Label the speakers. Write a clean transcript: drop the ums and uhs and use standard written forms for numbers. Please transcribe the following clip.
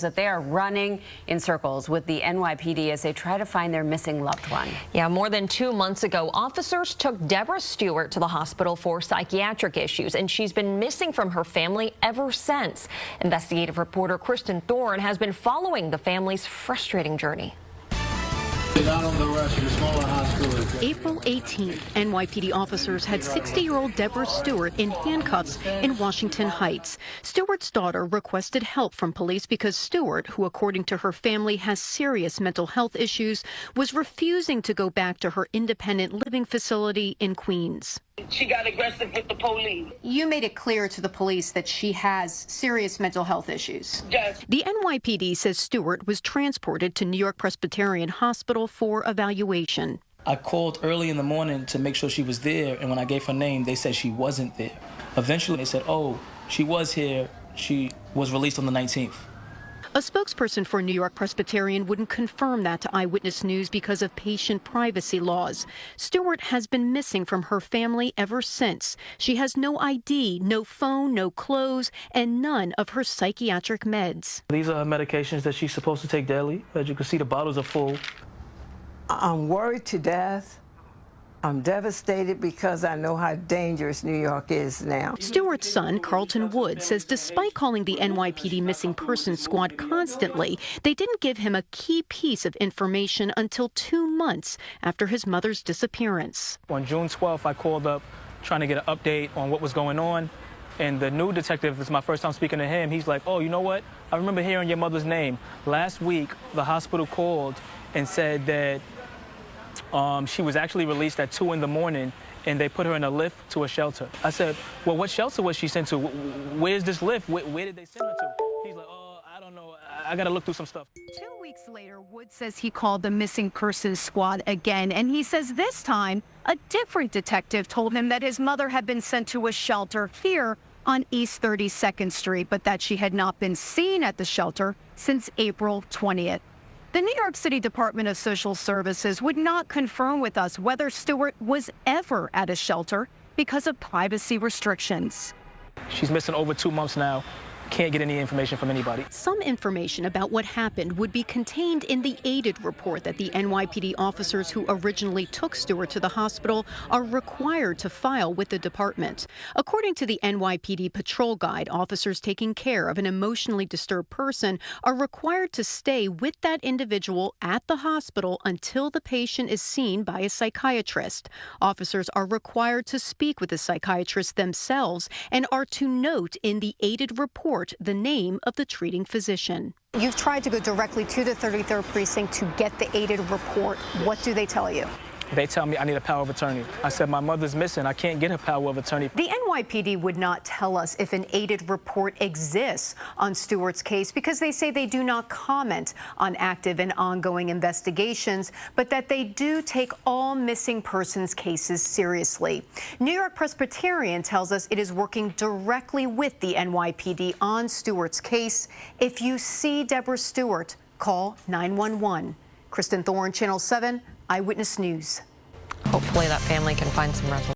Speaker 1: That they are running in circles with the NYPD as they try to find their missing loved one.
Speaker 2: Yeah, more than 2 months ago, officers took Deborah Stewart to the hospital for psychiatric issues, and she's been missing from her family ever since. Investigative reporter Kristen Thorne has been following the family's frustrating journey.
Speaker 3: April 18th, NYPD officers had 60-year-old Deborah Stewart in handcuffs in Washington Heights. Stewart's daughter requested help from police because Stewart, who according to her family has serious mental health issues, was refusing to go back to her independent living facility in Queens.
Speaker 4: She got aggressive with the police.
Speaker 3: You made it clear to the police that she has serious mental health issues.
Speaker 4: Yes.
Speaker 3: The NYPD says Stewart was transported to New York Presbyterian Hospital for evaluation.
Speaker 5: I called early in the morning to make sure she was there, and when I gave her name, they said she wasn't there. Eventually, they said, oh, she was here. She was released on the 19th.
Speaker 3: A spokesperson for New York Presbyterian wouldn't confirm that to Eyewitness News because of patient privacy laws. Stewart has been missing from her family ever since. She has no ID, no phone, no clothes, and none of her psychiatric meds.
Speaker 5: These are her medications that she's supposed to take daily. As you can see, the bottles are full.
Speaker 6: I'm worried to death. I'm devastated because I know how dangerous New York is now.
Speaker 3: Stewart's son, Carlton Wood, says despite calling the NYPD Missing Persons Squad constantly, they didn't give him a key piece of information until 2 months after his mother's disappearance.
Speaker 5: On June 12th, I called up trying to get an update on what was going on. And the new detective, this is my first time speaking to him, he's like, oh, you know what? I remember hearing your mother's name. Last week, the hospital called and said that she was actually released at 2 in the morning, and they put her in a lift to a shelter. I said, well, what shelter was she sent to? Where's this lift? Where did they send her to? He's like, oh, I don't know. I got to look through some stuff.
Speaker 3: 2 weeks later, Wood says he called the Missing Persons Squad again, and he says this time a different detective told him that his mother had been sent to a shelter here on East 32nd Street, but that she had not been seen at the shelter since April 20th. The New York City Department of Social Services would not confirm with us whether Stewart was ever at a shelter because of privacy restrictions.
Speaker 5: She's missing over 2 months now. Can't get any information from anybody.
Speaker 3: Some information about what happened would be contained in the aided report that the NYPD officers who originally took Stewart to the hospital are required to file with the department. According to the NYPD Patrol Guide, officers taking care of an emotionally disturbed person are required to stay with that individual at the hospital until the patient is seen by a psychiatrist. Officers are required to speak with the psychiatrist themselves and are to note in the aided report the name of the treating physician. You've tried to go directly to the 33rd Precinct to get the aided report. What do they tell you?
Speaker 5: They tell me I need a power of attorney. I said, my mother's missing. I can't get her power of attorney.
Speaker 3: The NYPD would not tell us if an aided report exists on Stewart's case because they say they do not comment on active and ongoing investigations, but that they do take all missing persons cases seriously. New York Presbyterian tells us it is working directly with the NYPD on Stewart's case. If you see Deborah Stewart, call 911. Kristen Thorne, Channel 7, Eyewitness News.
Speaker 2: Hopefully that family can find some resolution.